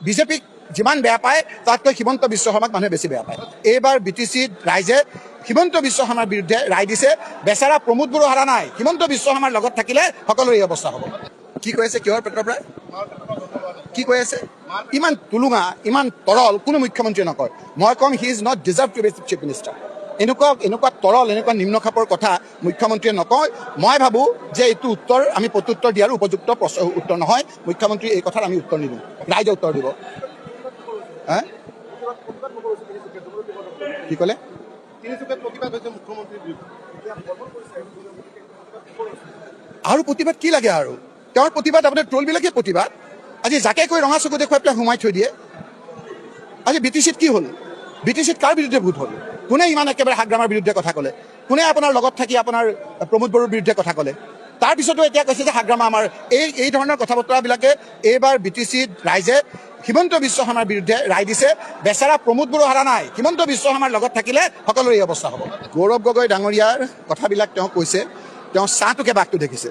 বিজেপিক যিমান বেয়া পায় তাতকৈ হিমন্ত বিশ্ব শৰ্মাক মানুহে বেছি বেয়া পায়। এইবাৰ BTCত ৰাইজে হিমন্ত বিশ্ব শৰ্মাৰ বিৰুদ্ধে ৰায় দিছে। বেচাৰা প্ৰমোদ বড়ো হাৰা নাই, হিমন্ত বিশ্ব শৰ্মাৰ লগত থাকিলে সকলোৰে এই অৱস্থা হ'ব। কি কৈ আছে, কিহৰ পেটৰ পৰা কি কৈ আছে? ইমান তুলুঙা, ইমান তৰল কোনো মুখ্যমন্ত্ৰীয়ে নকয়। মই ক'ম he is not deserve to be chief minister. এনেকুৱা তৰল, এনেকুৱা নিম্নখাপৰ কথা মুখ্যমন্ত্ৰীয়ে নকয়। মই ভাবোঁ যে এইটো উত্তৰ আমি প্ৰত্যুত্তৰ দিয়াৰ উপযুক্ত উত্তৰ নহয়। মুখ্যমন্ত্ৰী এই কথাত আমি উত্তৰ নিদিওঁ, ৰাইজে উত্তৰ দিব। কি ক'লে? আৰু প্ৰতিবাদ কি লাগে? আৰু তেওঁৰ প্ৰতিবাদ আপোনাৰ ট্ৰলবিলাকে প্ৰতিবাদ। আজি যাকে কৈ ৰঙা চকু দেখুৱাই পেলাই সোমাই থৈ দিয়ে। আজি BTCত কি হ'ল? BTCত কাৰ বিৰুদ্ধে ভোট হ'ল? কোনে ইমান একেবাৰে হাগ্ৰামাৰ বিৰুদ্ধে কথা ক'লে? কোনে আপোনাৰ লগত থাকি আপোনাৰ প্ৰমোদ বড়োৰ বিৰুদ্ধে কথা ক'লে? তাৰপিছতো এতিয়া কৈছে যে হাগ্ৰামা আমাৰ। এই ধৰণৰ কথা বতৰাবিলাকে এইবাৰ BTCত ৰাইজে হিমন্ত বিশ্ব শৰ্মাৰ বিৰুদ্ধে ৰায় দিছে। বেচাৰা প্ৰমোদ বড়ো হাৰা নাই, হিমন্ত বিশ্ব শৰ্মাৰ লগত থাকিলে সকলোৰে এই অৱস্থা হ'ব। গৌৰৱ গগৈ ডাঙৰীয়াৰ কথাবিলাক তেওঁ কৈছে, তেওঁ চাহটোকে বাঘটো দেখিছে।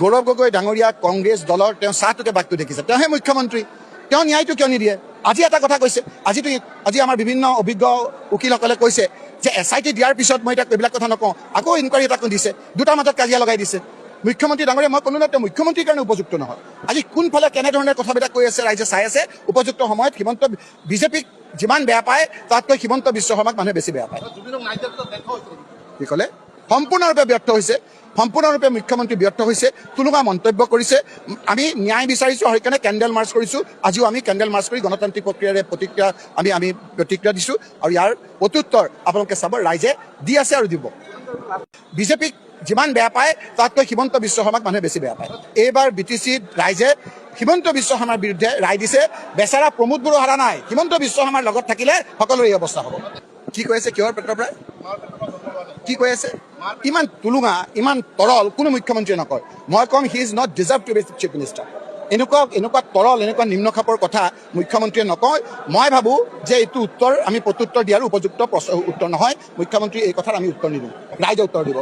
গৌৰৱ গগৈ ডাঙৰীয়া কংগ্ৰেছ দলৰ তেওঁ চাহটোকে বাঘটো দেখিছে। তেওঁহে মুখ্যমন্ত্ৰী, তেওঁ ন্যায়টো কিয় নিদিয়ে? আজি এটা কথা কৈছে, আজি আমাৰ বিভিন্ন অভিজ্ঞ উকিলসকলে কৈছে যে SIT দিয়াৰ পিছত মই এতিয়া এইবিলাক কথা নকওঁ, আকৌ ইনকুৱাৰী এটা দিছে, দুটাৰ মাজত কাজিয়া লগাই দিছে। মুখ্যমন্ত্ৰী ডাঙৰীয়া মই ক'লো ন, তেওঁ মুখ্যমন্ত্ৰীৰ কাৰণে উপযুক্ত নহয়। আজি কোনফালে কেনেধৰণে কথাবিলাক কৈ আছে ৰাইজে চাই আছে। উপযুক্ত সময়ত বিজেপিক যিমান বেয়া পায় তাতকৈ হিমন্ত বিশ্ব শৰ্মাক মানুহে বেছি বেয়া পায়। কি ক'লে? সম্পূৰ্ণৰূপে ব্যৰ্থ হৈছে, সম্পূৰ্ণৰূপে মুখ্যমন্ত্ৰী ব্যৰ্থ হৈছে। তুলুঙা মন্তব্য কৰিছে। আমি ন্যায় বিচাৰিছোঁ, সেইকাৰণে কেণ্ডেল মাৰ্চ কৰিছোঁ। আজিও আমি কেণ্ডেল মাৰ্চ কৰি গণতান্ত্ৰিক প্ৰক্ৰিয়াৰে আমি প্ৰতিক্ৰিয়া দিছোঁ। আৰু ইয়াৰ প্ৰত্যুত্তৰ আপোনালোকে চাব, ৰাইজে দি আছে আৰু দিব। বিজেপিক যিমান বেয়া পায় তাতকৈ হিমন্ত বিশ্ব শৰ্মাক মানুহে বেছি বেয়া পায়। এইবাৰ BTCত ৰাইজে হিমন্ত বিশ্ব শৰ্মাৰ বিৰুদ্ধে ৰায় দিছে। বেচাৰা প্ৰমোদ বড়ো হাৰা নাই, হিমন্ত বিশ্ব শৰ্মাৰ লগত থাকিলে সকলোৰে এই অৱস্থা হ'ব। কি কৈ আছে, কিহৰ পেটৰ পৰা কি কৈ আছে? ইমান তুলুঙা, ইমান তৰল কোনো মুখ্যমন্ত্ৰীয়ে নকয়। মই ক'ম he is not deserve to be chief minister. এনেকুৱা তৰল, এনেকুৱা নিম্নখাপৰ কথা মুখ্যমন্ত্ৰীয়ে নকয়। মই ভাবোঁ যে এইটো উত্তৰ আমি প্ৰত্যুত্তৰ দিয়াৰ উপযুক্ত উত্তৰ নহয়। মুখ্যমন্ত্ৰী এই কথাত আমি উত্তৰ নিদিওঁ, ৰাইজে উত্তৰ দিব।